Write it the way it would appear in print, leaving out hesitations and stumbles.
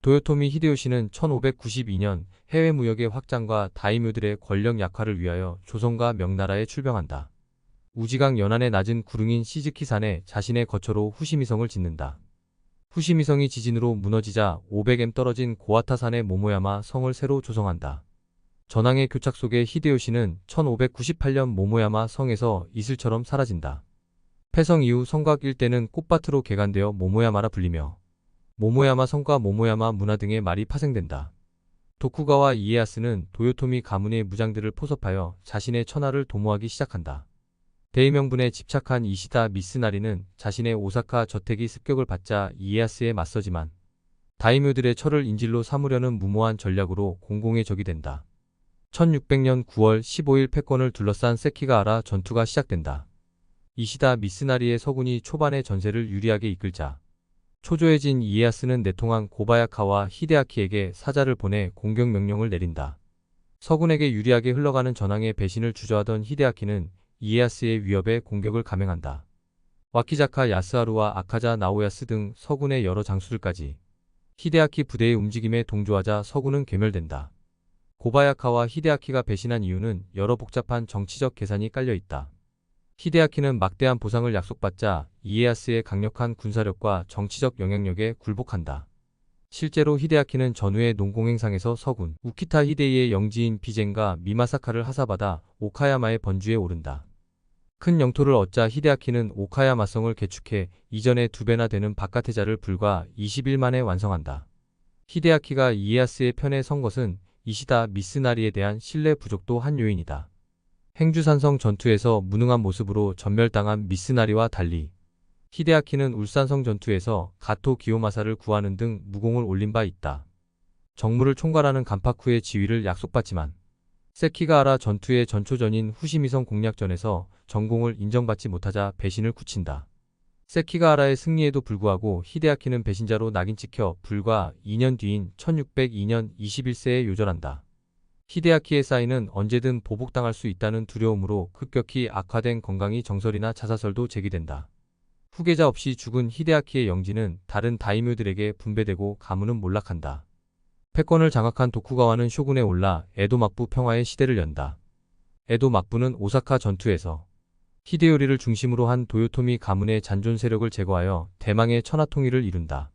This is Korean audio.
도요토미 히데요시는 1592년 해외 무역의 확장과 다이묘들의 권력 약화를 위하여 조선과 명나라에 출병한다. 우지강 연안의 낮은 구릉인 시즈키산에 자신의 거처로 후시미성을 짓는다. 후시미성이 지진으로 무너지자 500m 떨어진 고아타산의 모모야마 성을 새로 조성한다. 전황의 교착 속에 히데요시는 1598년 모모야마 성에서 이슬처럼 사라진다. 패성 이후 성곽 일대는 꽃밭으로 개간되어 모모야마라 불리며 모모야마 성과 모모야마 문화 등의 말이 파생된다. 도쿠가와 이에야스는 도요토미 가문의 무장들을 포섭하여 자신의 천하를 도모하기 시작한다. 대의명분에 집착한 이시다 미스나리는 자신의 오사카 저택이 습격을 받자 이에야스에 맞서지만 다이묘들의 철을 인질로 삼으려는 무모한 전략으로 공공의 적이 된다. 1600년 9월 15일 패권을 둘러싼 세키가하라 전투가 시작된다. 이시다 미스나리의 서군이 초반에 전세를 유리하게 이끌자 초조해진 이에야스는 내통한 고바야카와 히데아키에게 사자를 보내 공격 명령을 내린다. 서군에게 유리하게 흘러가는 전황의 배신을 주저하던 히데아키는 이에야스의 위협에 공격을 감행한다. 와키자카 야스하루와 아카자 나오야스 등 서군의 여러 장수들까지 히데아키 부대의 움직임에 동조하자 서군은 괴멸된다. 고바야카와 히데아키가 배신한 이유는 여러 복잡한 정치적 계산이 깔려 있다. 히데아키는 막대한 보상을 약속받자 이에야스의 강력한 군사력과 정치적 영향력에 굴복한다. 실제로 히데아키는 전후의 농공행상에서 서군 우키타 히데이의 영지인 비젠과 미마사카를 하사받아 오카야마의 번주에 오른다. 큰 영토를 얻자 히데아키는 오카야마성을 개축해 이전의 2배나 되는 바카테자를 불과 20일 만에 완성한다. 히데아키가 이에야스의 편에 선 것은 이시다 미스나리에 대한 신뢰 부족도 한 요인이다. 행주산성 전투에서 무능한 모습으로 전멸당한 미스나리와 달리 히데아키는 울산성 전투에서 가토 기요마사를 구하는 등 무공을 올린 바 있다. 정무를 총괄하는 간파쿠의 지위를 약속받지만 세키가하라 전투의 전초전인 후시미성 공략전에서 전공을 인정받지 못하자 배신을 굳힌다. 세키가하라의 승리에도 불구하고 히데아키는 배신자로 낙인 찍혀 불과 2년 뒤인 1602년 21세에 요절한다. 히데아키의 사인은 언제든 보복당할 수 있다는 두려움으로 급격히 악화된 건강이 정설이나 자사설도 제기된다. 후계자 없이 죽은 히데아키의 영지는 다른 다이묘들에게 분배되고 가문은 몰락한다. 패권을 장악한 도쿠가와는 쇼군에 올라 에도 막부 평화의 시대를 연다. 에도 막부는 오사카 전투에서 히데요리를 중심으로 한 도요토미 가문의 잔존 세력을 제거하여 대망의 천하통일을 이룬다.